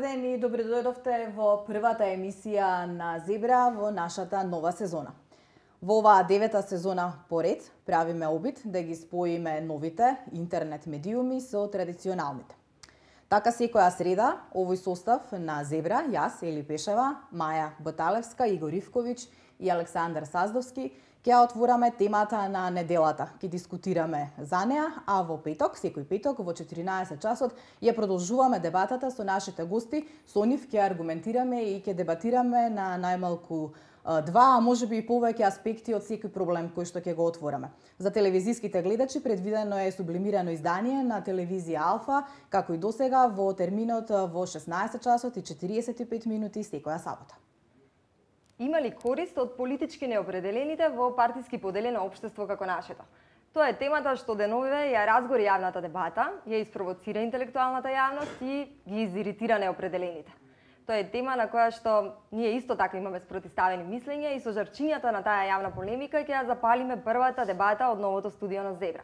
ден и добре дојдовте во првата емисија на Зебра во нашата нова сезона. Во оваа 9-та сезона поред правиме обид да ги споиме новите интернет медиуми со традиционалните. Така секоја среда овој состав на Зебра, јас, Ели Пешева, Маја Боталевска, Игор Ивковиќ и Александар Саздовски, ќе отвораме темата на неделата, ќе дискутираме за неа, а во петок, секој петок во 14 часот ја продолжуваме дебатата со нашите гости, со нив ќе аргументираме и ќе дебатираме на најмалку два, а можеби и повеќе аспекти од секој проблем кој што ќе го отвораме. За телевизиските гледачи предвидено е сублимирано издание на телевизија Алфа, како и досега во терминот во 16 часот и 45 минути секоја сабота. Има ли корист од политички неопределените во партиски поделено општество како нашето? Тоа е темата што деновиве ја разгори јавната дебата, ја испровоцира интелектуалната јавност и ги изиритира неопределените. Тоа е тема на која што ние исто така имаме спротивставени мислења и со жарчињата на таа јавна полемика ќе ја запалиме првата дебата од новото студио на Зебра.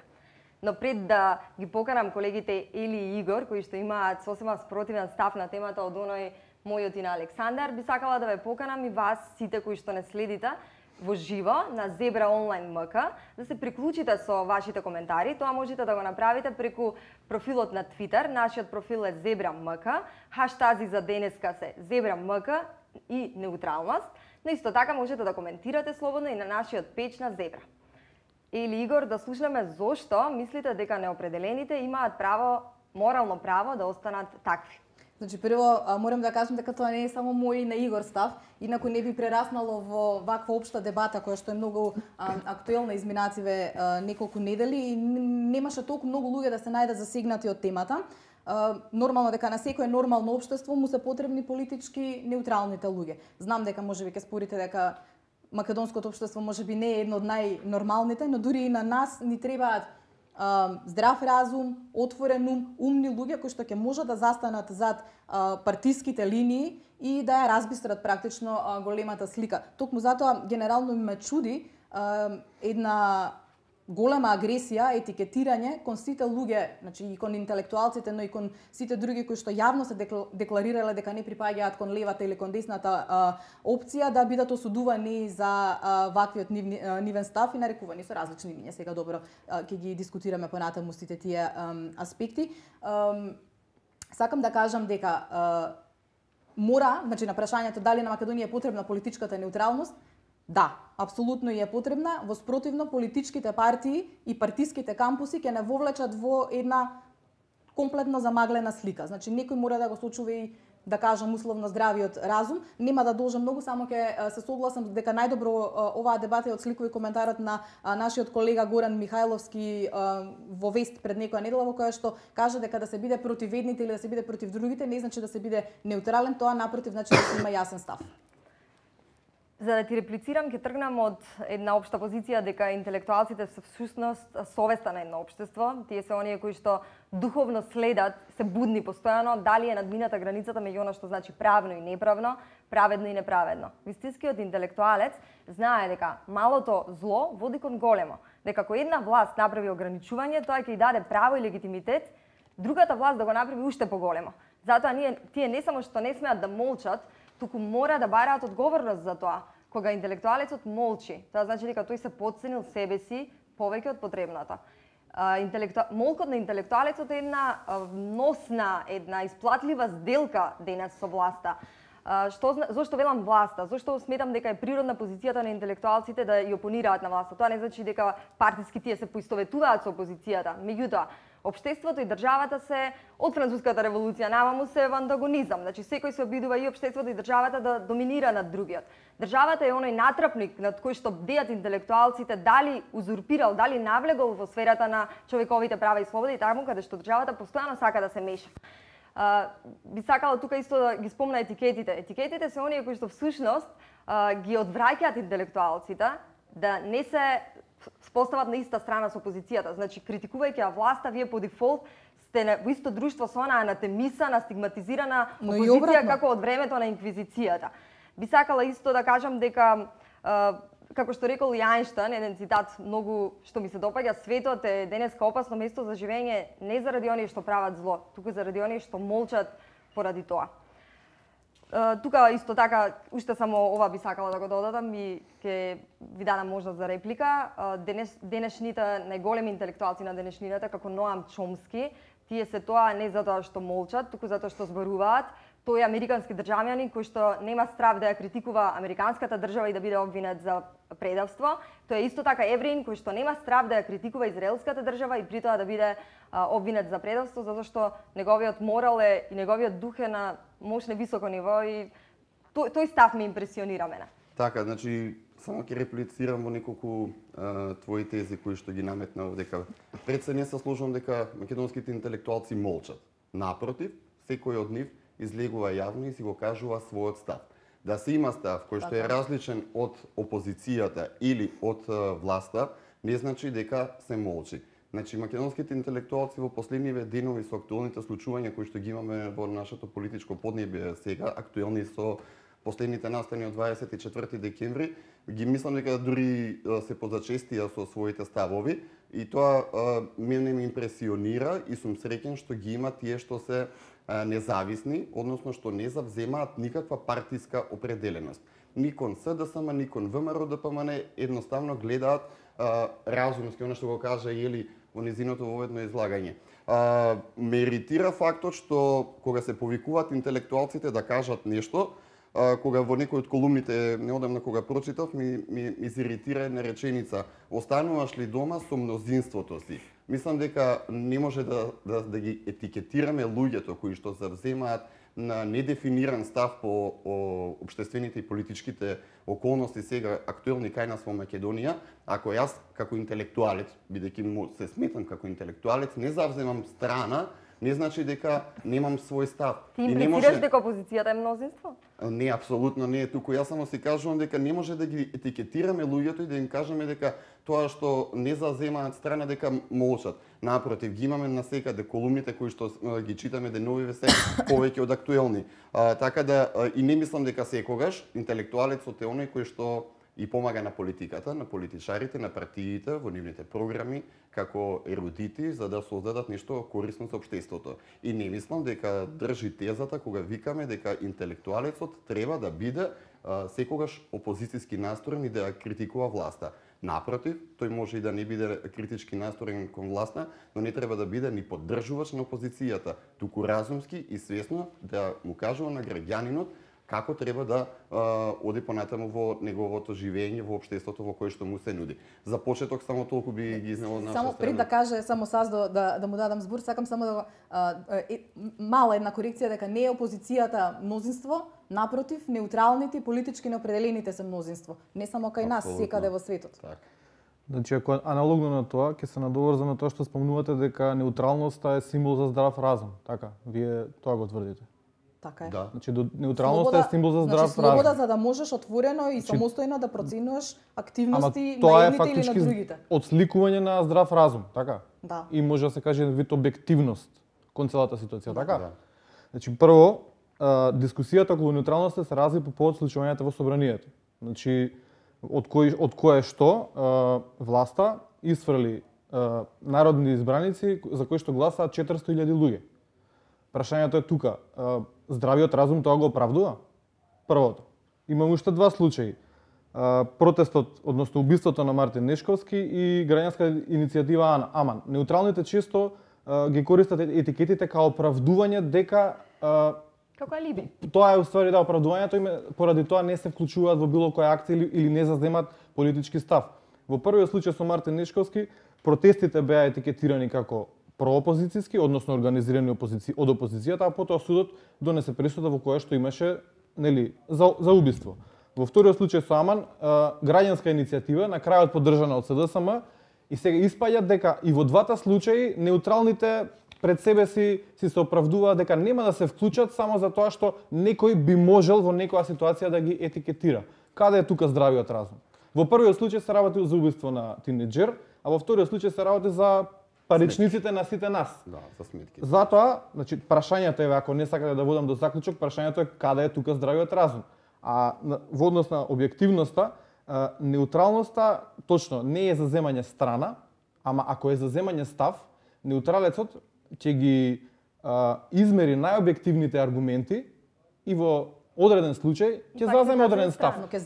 Но пред да ги поканам колегите Ели и Игор, кои што имаат сосема спротивен став на темата од оној мојот и на Александар, би сакала да ве поканам и вас, сите кои што не следите во живо на Зебра онлайн МК, да се приклучите со вашите коментари. Тоа можете да го направите преку профилот на Твитер. Нашиот профил е Зебра МК, хаштази за денеска се Зебра МК и неутралност. Но исто така можете да коментирате слободно и на нашиот пејдж на Зебра. Или Игор, да слушнеме зошто мислите дека неопределените имаат право, морално право да останат такви. Значи, прво морам да кажам дека тоа не е само мој и на Игор став, инаку не би прераснало во ваква општа дебата која што е многу актуелна изминативе неколку недели и немаше толку многу луѓе да се најдат засегнати од темата. Нормално дека на секое нормално општество му се потребни политички неутралните луѓе. Знам дека можеби ќе спорите дека македонското општество можеби не е едно од најнормалните, но дури и на нас ни требаат здрав разум, отворен ум, умни луѓе кои што ќе можат да застанат зад партиските линии и да ја разбистрат практично големата слика. Токму затоа генерално ме чуди една голема агресија, етикетирање кон сите луѓе, значи и кон интелектуалците, но и кон сите други кои што јавно се декларирале дека не припаѓаат кон левата или кон десната опција, да бидат осудувани за ваквиот нивен став и нарекувани со различни имиња. Сега добро ќе ги дискутираме понатаму сите тие аспекти. Сакам да кажам дека мора, значи на прашањето дали на Македонија е потребна политичката неутралност, да, апсолутно е потребна, во спротивно политичките партии и партиските кампуси ќе не вовлечат во една комплетно замаглена слика. Значи некој мора да го сочува и да кажам условно здравиот разум. Нема да должам многу, само ќе се согласам дека најдобро оваа дебата е отсликува коментарот на нашиот колега Горан Михајловски во вест пред некоја недела, во која што кажа дека да се биде против едните или да се биде против другите не значи да се биде неутрален, тоа напротив значи да се има јасен став. За да ти реплицирам, ќе тргнам од една општа позиција дека интелектуалците се всушност совеста на едно општество. Тие се оние кои што духовно следат, се будни постојано, дали е надмината границата меѓу она што значи правно и неправно, праведно и неправедно. Вистинскиот интелектуалец знае дека малото зло води кон големо, дека кога една власт направи ограничување, тоа ќе ја даде право и легитимитет другата власт да го направи уште поголемо. Затоа тие не само што не смеат да молчат, туку мора да бараат одговорност за тоа. Кога интелектуалецот молчи, тоа значи дека тој се потценил себе си повеќе од потребното. Молкот на интелектуалецот е една носна, една исплатлива сделка денес со власта. Зошто велам власта? Зошто сметам дека е природна позицијата на интелектуалците да ја опонираат на власта? Тоа не значи дека партиски тие се поистоветуваат со опозицијата. Меѓутоа, општеството и државата се од француската револуција наваму се во антагонизам. Значи секој се обидува и општеството и државата да доминира над другиот. Државата е оној натрапник над кој што бдеат интелектуалците, дали узурпирал, дали навлегол во сферата на човековите права и слободи, таму каде што државата постојано сака да се меша. Би сакала тука исто да ги спомна етикетите. Етикетите се оние кои што всушност ги одвраќаат интелектуалците да не се постават на иста страна со опозицијата. Значи, критикувајќи ја власта, вие по дефолт сте во исто друштво со онаа анатемисана, стигматизирана опозиција како од времето на инквизицијата. Би сакала исто да кажам дека, како што рекол и Ајнштајн, еден цитат многу што ми се допаѓа, светот е денеска опасно место за живење не заради оние што прават зло, туку заради оние што молчат поради тоа. Тука исто така, уште само ова би сакала да го додадам и ќе ви дадам можност за реплика. Денешните најголеми интелектуалци на денешнината, како Ноам Чомски, тие се тоа не затоа што молчат, туку затоа што зборуваат. Тој е американски државјанин кој што нема страв да ја критикува американската држава и да биде обвинет за предавство. Тој е исто така евреин кој што нема страв да ја критикува израелската држава и при тоа да биде обвинет за предавство, затоа што неговиот морал и неговиот дух е на мощно високо ниво и тој став ме импресионира мене. Така, значи само ќе реплицирам во неколку твои тези кои што ги наметнав дека пред се не се сложувам дека македонските интелектуалци молчат. Напротив, секој од нив излегува јавно и си го кажува својот став. Да се има став кој што е различен од опозицијата или од власта, не значи дека се молчи. Значи, македонските интелектуалци во последниве денови со актуелните случувања кои што ги имаме во нашето политичко поднебје сега, актуелни со последните настани од 24 декември, ги мислам дека дури се позачестија со своите ставови и тоа мене ме импресионира и сум среќен што ги има тие што се независни, односно што не завземаат никаква партиска определеност. Ни кон СДСМ, ни кон ВМРО ДПМН едноставно гледаат разумски, она што го кажа Јели во незиното воведно излагање. Ме иритира фактот што кога се повикуваат интелектуалците да кажат нешто, кога во некој од колумните неодамна кога прочитав ми изиритира една реченица: остануваш ли дома со мнозинството си? Мислам дека не може да ги етикетираме луѓето кои што завземаат на недефиниран став по општествените и политичките околности сега актуелни кај нас во Македонија, ако јас како интелектуалец, бидејќи се сметам како интелектуалец, не завземам страна, не значи дека немам свој став. Ти имплицираш дека опозицијата е мнозинство? Не, апсолутно не е туку. Јас само си кажувам дека не може да ги етикетираме луѓето и да им кажеме дека тоа што не заземаат страна дека молчат. Напротив, ги имаме насекаде колумните кои што ги читаме деновиве се повеќе од актуелни. Така да и не мислам дека секогаш интелектуалецот е оној кој што и помага на политиката, на политичарите, на партиите во нивните програми како ерудити за да создадат нешто корисно за општеството. И не мислам дека држи тезата кога викаме дека интелектуалецот треба да биде секогаш опозицијски настроен и да критикува власта. Напротив, тој може и да не биде критички настроен кон власта, но не треба да биде ни поддржувач на опозицијата, туку разумски и свесно да му кажува на граѓанинот како треба да оди понатаму во неговото живење во општеството во кое што му се нуди. За почеток само толку би ги изнела од наша страна. Само пред да каже само Саздо да му дадам збор, сакам само да мала една корекција дека не е опозицијата мнозинство, напротив, неутралните и политички неопределените се мнозинство, не само кај нас, секаде во светот. Так. Значи, ако аналогно на тоа, ќе се надоврзам на тоа што спомнувате дека неутралноста е символ за здрав разум, така? Вие тоа го тврдите. Така е. Да. Значи, неутралноста е символ за здрав разум. Слобода за да можеш отворено и самостојно да проценуваш активности на едните или на другите. Отсликување на здрав разум, така? Да. И може да се каже вид објективност кон целата ситуација, така? Да. Значи, прво, дискусијата околу неутралноста се разви по повод случувањата во собранието. Значи, од кое што власта исфрли народни избраници за кои што гласаат 400.000 луѓе. Прашањето е тука, здравиот разум тоа го оправдува? Првото. Имам уште два случаи. Протестот, односно убиството на Мартин Нешковски и граѓанска иницијатива Аман. Неутралните често ги користат етикетите као оправдување дека како алиби. Тоа е уствари да оправдувањето им поради тоа не се вклучуваат во било која акција или не заземат политички став. Во првиот случај со Мартин Нешковски протестите беа етикетирани како проопозицијски, односно организирани од опозицијата, а потоа судот донесе пресуда во која што имаше за убиство. Во вториот случај со Аман, граѓанска иницијатива, на крајот поддржана од СДСМ, и сега испаѓа дека и во двата случаи неутралните пред себе си се оправдуваат дека нема да се вклучат само за тоа што некој би можел во некоја ситуација да ги етикетира. Каде е тука здравиот разум? Во првиот случај се работи за убиство на тинеџер, а во вториот случај се работи за паричниците на сите нас. Да, за сметки. Затоа, значи прашањето е, ако не сакате да водам до заклучок, прашањето е каде е тука здравиот разум. А во однос на објективноста, неутралноста точно не е за земање страна, ама ако е за земање став, неутралецот ќе ги измери најобјективните аргументи и во одреден случај ќе заземе одреден став. Но ќе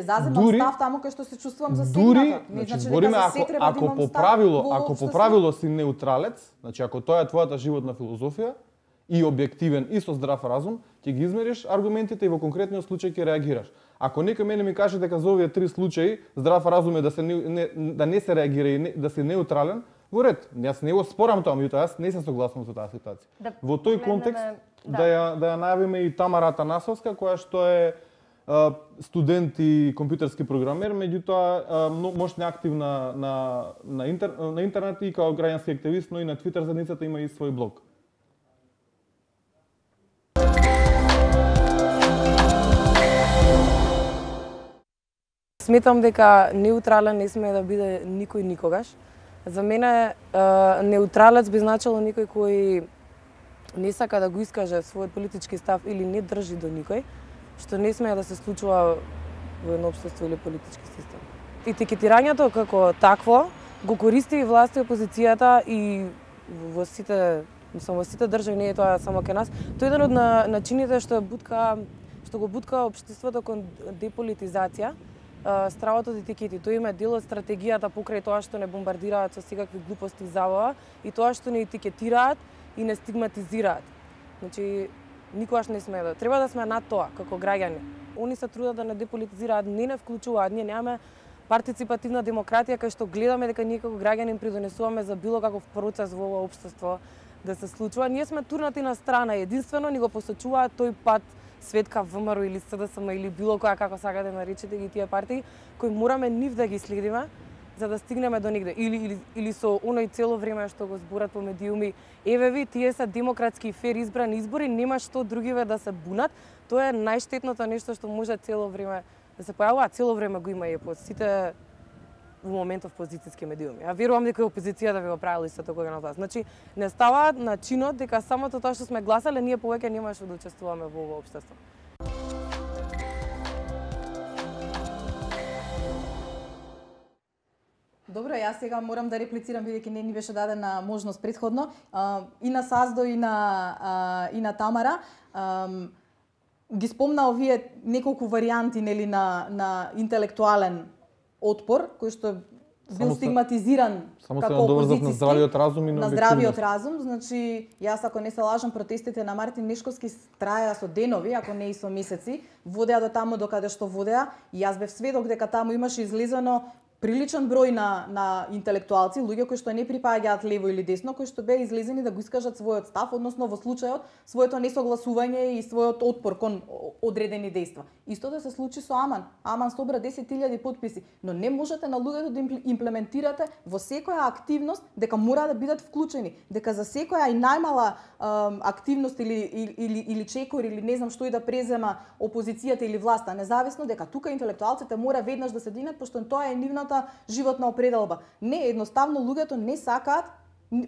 зазема став таму кај што се чувствувам засегната. Не значи збориме ако по правило си неутралец, значи ако тоа е твојата животна филозофија и објективен и со здрав разум, ќе ги измериш аргументите и во конкретниот случај ќе реагираш. Ако некој мене ми каже дека за овие 3 случаи здрав разум е да не се реагира и да си неутрален, во ред. Јас не го спорам тоа, меѓутоа јас не се согласувам со таа ситуација. Во тој контекст да ја најавиме и Тамара Атанасовска, која што е студент и компјутерски програмер, меѓутоа мощно активна на интернет и као граѓански активист, но и на Твитер заедницата има и свој блог. Сметам дека неутрален не смее да биде никој никогаш. За мене неутралец би значило некој кој не сака да го искаже својот политички став или не држи до никој, што не смее да се случува во едно општество или политички систем. Етикетирањето како такво го користи и власта и опозицијата и во сите држави, не е тоа само кај нас. Тоа е еден од начините што го бутка општеството кон деполитизација. Стравот од етикети, тој има дел од стратегијата покрај тоа што не бомбардираат со секакви глупости и забава и тоа што не етикетираат и не стигматизираат. Значи, никогаш не сме да. Треба да сме над тоа, како граѓани. Они се трудат да не деполитизираат, не вклучуваат, ние немаме партиципативна демократија кај што гледаме дека ние како граѓани придонесуваме за било каков процес во ова општество да се случува. Ние сме турнати на страна, единствено ни го посочуваат тој пат Светка, ВМРО или СДСМ или било која како сакате наречете ги тие партии, кои мораме нив да ги следиме за да стигнеме до негде. Или со оној цело време што го зборат по медиуми, еве ви, тие се демократски и фер избрани избори, нема што другиве да се бунат. Тоа е најштетното нешто што може цело време да се појавува, цело време го има и по сите во моментов позицијски медиуми. А верувам дека опозицијата ви го правила истото кога на власт. Значи, не става начинот дека самото тоа што сме гласале, ние повеќе немаше да учествуваме во ова општество. Добро, јас сега морам да реплицирам бидејќи не ни беше дадена можност претходно и на Саздо и на Тамара. Ги спомна овие неколку варијанти нели на интелектуален отпор, кој што бил стигматизиран како опозицијски на здравиот разум и на здравиот разум. Значи, јас ако не се лажам, протестите на Мартин Нешковски траја со денови, ако не и со месеци, водеа до таму докаде што водеа. И јас бев сведок дека таму имаше излезено приличен број на интелектуалци, луѓе кои што не припаѓаат лево или десно, кои што беа излезени да го искажат својот став, односно во случајот своето несогласување и својот отпор кон одредени дејства. Истото да се случи со Аман. Аман собра 10.000 подписи, но не можете на луѓето да имплементирате во секоја активност дека мора да бидат вклучени, дека за секоја и најмала активност или чекор или не знам што и да презема опозицијата или власта, независно дека тука интелектуалците мора веднаш да се дигнат, пошто тоа е нивната животна определба. Не, едноставно луѓето не сакаат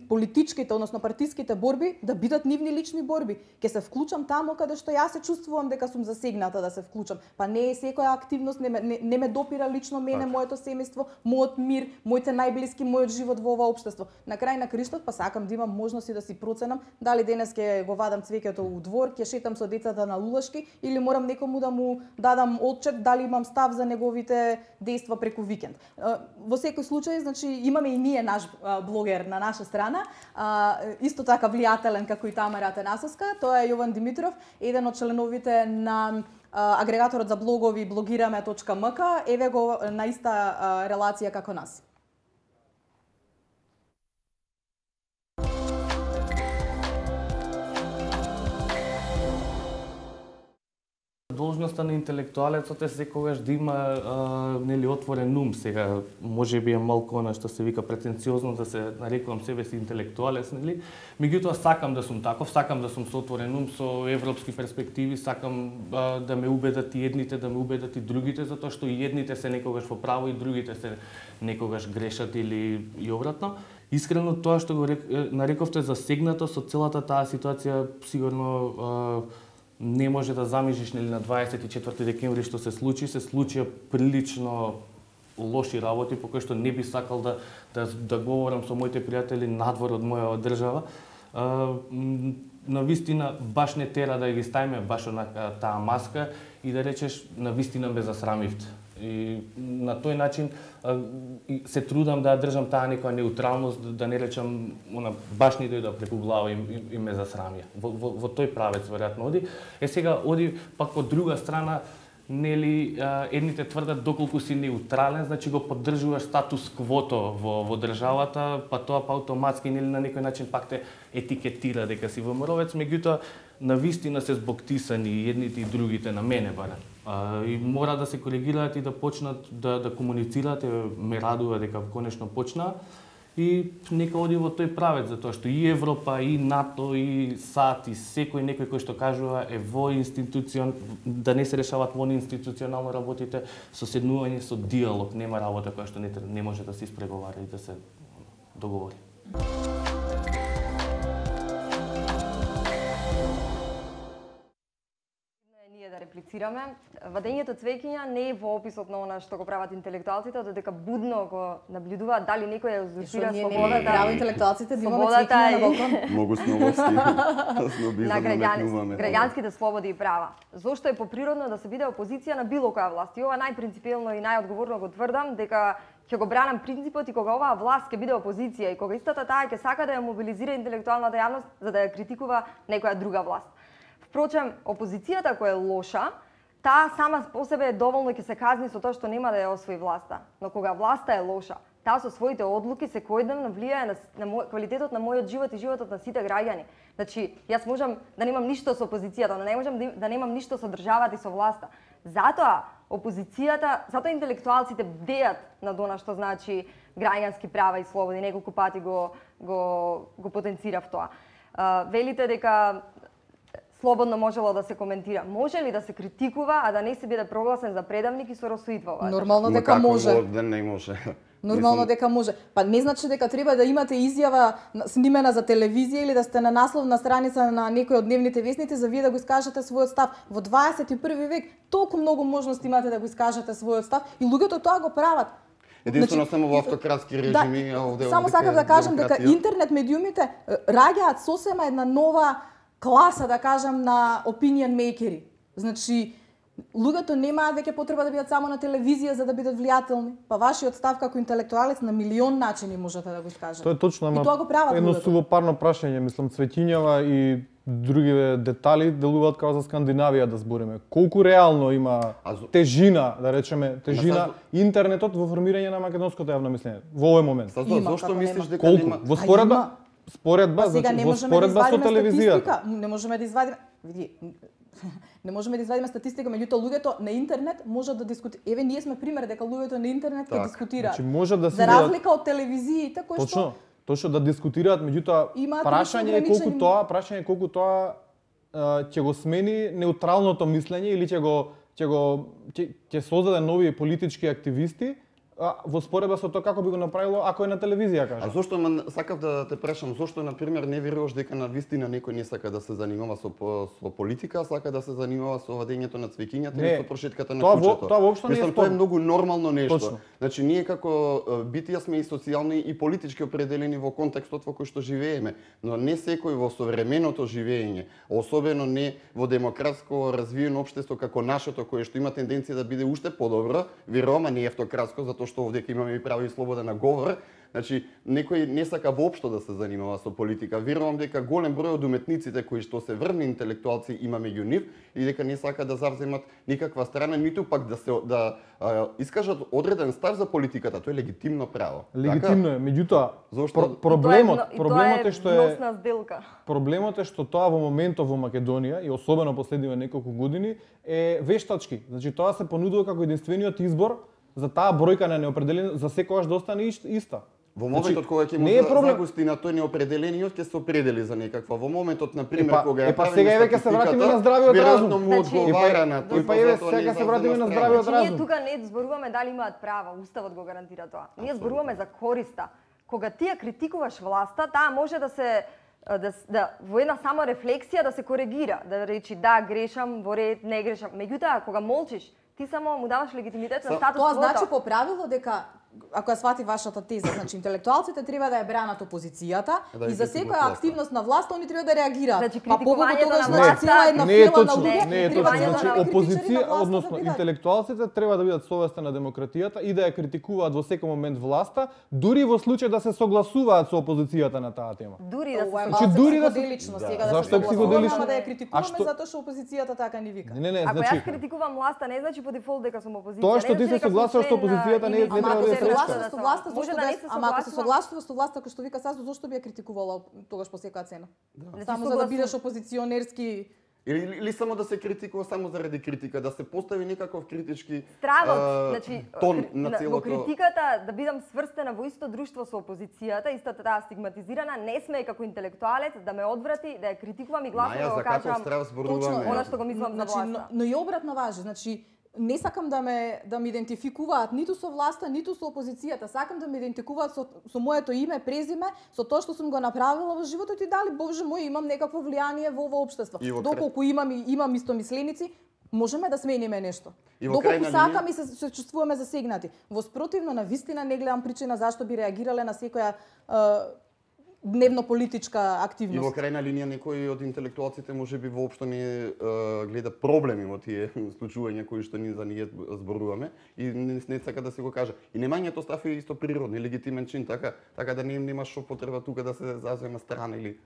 политичките, односно партиските борби да бидат нивни лични борби. Ке се вклучам таму каде што јас се чувствувам дека сум засегната да се вклучам. Па не е секоја активност, не ме допира лично мене, моето семејство, мојот мир, моите најблиски, мојот живот во ова општество. На крај на криштот па сакам да имам можност и да си проценам дали денес ќе го вадам цвеќето у двор, ќе шетам со децата на Лулашки или морам некому да му дадам отчет дали имам став за неговите дејства преку викенд. Во секој случај, значи имаме и ние наш блогер на наша страна, исто така влијателен како и Тамара Атанасовска, тоа е Јован Димитров, еден од членовите на агрегаторот за блогови blogirame.mk, еве го на иста релација како нас. Должноста на интелектуалецот е секогаш да има нели отворен ум. Сега можеби е малку она што се вика претенциозно да се нарекувам себе си интелектуалец, нели? Меѓутоа сакам да сум таков, сакам да сум со отворен ум, со европски перспективи, сакам да ме убедат и едните, да ме убедат и другите, затоа што и едните се некогаш во право и другите се некогаш грешат или и обратно. Искрено тоа што го нарековте засегнато со целата таа ситуација сигурно не може да замислиш нели на 24 декември што се случија прилично лоши работи по кои што не би сакал да говорам со моите пријатели надвор од моја држава. на вистина баш не тера да ги ставиме баш онака таа маска и да речеш на вистина ме засрамивте. И на тој начин се трудам да држам таа некоја неутралност, да не речам баш ни дојде преку глава и ме засрамија. Во тој правец веројатно оди. Сега оди пак од друга страна, нели едните тврдат доколку си неутрален, значи го поддржуваш статус квото во државата, па тоа па автоматски нели на некој начин пак те етикетира дека си ВМРО-вец, меѓутоа на вистина се збоктисани едните и другите, на мене барем. И мора да се коригираат и да почнат да комуницираат, ме радува дека конечно почна и нека оди во тој правец, затоа што и Европа, и НАТО, и САД, и секој некој кој што кажува е во да не се решават во институционално работите, со седнување, со диалог, нема работа која што не може да се испреговара и да се договори. Да реплицираме. Вадењето цвеќиња не е во описот на она што го прават интелектуалците, додека будно го наблюдуваат дали некој ја узурпира слободата. Право интелектуалците да имаме цвеќиња на балкон. Многу сновости. На граѓанските слободи и права. Зошто е поприродно да се биде опозиција на било која власт? И ова најпринципиелно и најодговорно го тврдам дека ќе го бранам принципот и кога оваа власт ќе биде опозиција и кога истата таа ќе сака да ја мобилизира интелектуалната јавност за да ја критикува некоја друга власт. Впрочем, опозицијата која е лоша, таа сама по себе е доволно ќе се казни со тоа што нема да ја освои власта. Но кога власта е лоша, таа со своите одлуки секојдневно влијае на квалитетот на мојот живот и животот на сите граѓани. Значи, јас можам да немам ништо со опозицијата, но не можам да немам ништо со државата и со власта. Затоа затоа интелектуалците бдеат над она што значи граѓански права и слободи. Неколку пати го потенцирав тоа. Велите дека слободно можело да се коментира. Може ли да се критикува, а да не се биде прогласен за предавник и со расоидвова? Нормално дека може. Да не може. Нормално дека може. Па не значи дека треба да имате изјава снимена за телевизија или да сте на насловна страница на некој од дневните весници за вие да го искажете својот став. Во 21 век толку многу можности имате да го искажете својот став и луѓето тоа го прават. Единствено само во автократски режими, овде само сакав да кажам дека интернет медиумите раѓаат сосема една нова класа, да кажам, на opinion makeri. Значи, луѓето немаат веќе потреба да бидат само на телевизија за да бидат влијателни. Па вашиот став како интелектуалец на милион начини можете да го искажете. Тоа е точно, ама и тоа го прават едно луѓето. сувопарно прашање, мислам, цвеќињава и други детали делуваат како за Скандинавија да збориме. Колку реално има тежина, да речеме, интернетот во формирање на македонското јавно мислење во овој момент? Зошто мислиш дека нема? Во споредба, значи во споредба со телевизијата. Не можеме да извадиме, не можеме да извадиме статистика, меѓутоа луѓето на интернет можат да дискутираат. Еве ние сме пример дека луѓето на интернет ќе дискутираат. Значи може да се за разлика од телевизиите кои што точно да дискутираат, меѓутоа прашање е колку тоа ќе го смени неутралното мислење или ќе создаде нови политички активисти во споредба со тоа како би го направило ако е на телевизија, кажа. А зошто сакав да те прашам, зошто на пример не веруваш дека на вистина некој не сака да се занимава со политика, сака да се занимава со вадењето на цвеќињата или со прошетката на куќето? Тоа воопшто не е спорно. Тоа е многу нормално нешто. Точно. Значи ние како битија сме и социјални и политички определени во контекстот во кој што живееме, но не секој во современото живење, особено не во демократско развиено општество како нашето кое што има тенденција да биде уште подобро, верувам, не е автократско затоа што овде имаме и право и слобода на говор. Значи, некој не сака воопшто да се занимава со политика. Верувам дека голем број од уметниците кои што се врвни интелектуалци има меѓу нив и дека не сака да завземат никаква страна, ниту пак да искажат одреден став за политиката. Тоа е легитимно право. Легитимно е, меѓутоа проблемот е што проблемот е што тоа во моментов во Македонија и особено последниве неколку години е вештачки. Значи тоа се понудува како единствениот избор за таа бројка на неопределен за секогаш да остане иста. Во моментот кога ќе му загусти на тој неопределениот ќе се определи за некаква. Во моментот на пример кога ја правиме сега ќе се вратиме на здравиот разум. Веројатно му одговара на тоа. Па еве сега се вратиме на здравиот разум. Ние тука не зборуваме дали имаат права, уставот го гарантира тоа. Ние зборуваме за користа. Кога ти ја критикуваш власта, таа може да се во една само рефлексија да се коригира, да речи да грешам, во ред не грешам. Меѓутоа кога молчиш, ти само му даваш легитимитет на статус кво. Тоа значи по правило дека ако ја свати вашата теза, значи интелектуалците треба да ја бранат опозицијата и за секоја активност на власта они треба да реагираат. Значи, Па побого тогаш критикувањето на значи цела една не е фила на точно, луѓе, не е треба точно. да Значи, критичари на опозиција, власта односно да бидат. интелектуалците треба да бидат совесни на демократијата и да ја критикуваат во секој момент власта, дури во случај да се согласуваат со опозицијата на таа тема. Дури да Ова е се Значи, малку дури да се- психоделично, сега да Зашто се е согласуваме, психоделично? ама да ја А критикуваме што- затоа што опозицијата така ни вика. Не, Ако значи јас критикувам власта, не значи по дефолт дека сум опозиција. Тоа не што ти значи се дека сум согласуваш со член на опозицијата, не или- треба Ама ако да се е согласуваш средство. со власта, Може зошто да не да се ама ако се согласувам. согласуваш со власта кој што вика Сасо, зошто би ја критикувала тогаш по секоја цена? Значи, Само за да бидеш опозиционерски. Или само да се критикува само заради критика, да се постави некаков критички Стравот, значи тон на во целото. критиката да бидам сврстена во исто друштво со опозицијата, истата таа стигматизирана, не сме како интелектуалец да ме одврати, да ја критикувам и гласно Маја, да го за каков кажам. страв зборуваме? Она што го мислам за Значи, власта. но и обратно важи, значи не сакам да ме идентификуваат ниту со власта, ниту со опозицијата. Сакам да ме идентификуваат со моето име, презиме, со тоа што сум го направила во животот и дали Боже мој имам некакво влијание во ова општество. И во Доколку имам истомисленици, можеме да смениме нешто. И во Доколку крајна сакам линија- и се чувствуваме засегнати. Во спротивно, на вистина не гледам причина зашто би реагирале на секоја дневно политичка И во активност. крајна линија некои од интелектуалците можеби воопшто не гледа проблеми во тие случувања кои што ние за ние зборуваме и не сака да се го каже. И немањето став е исто природен и легитимен чин, така да немаш шо потреба тука да се заземе страна или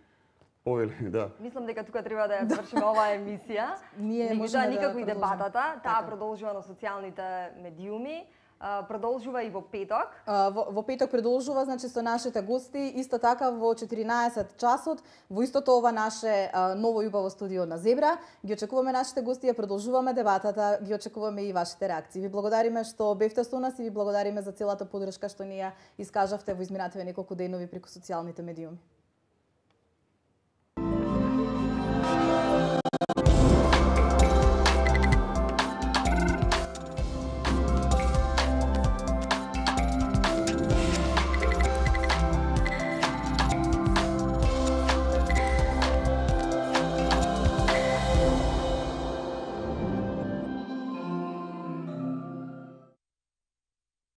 повели, да. Мислам дека тука треба да ја завршиме оваа емисија. Ние Меѓутоа, можеме да никако и продолжиме. дебатата, таа Така. продолжува на социјалните медиуми, продолжува и во петок. Во петок продолжува, значи со нашите гости, исто така во 14 часот, во истото ова наше ново и убаво студио на Зебра. Ги очекуваме нашите гости, ја продолжуваме дебатата, ги очекуваме и вашите реакции. Ви благодариме што бевте со нас и ви благодариме за целата поддршка што ни ја искажавте во изминативе неколку денови преку социјалните медиуми.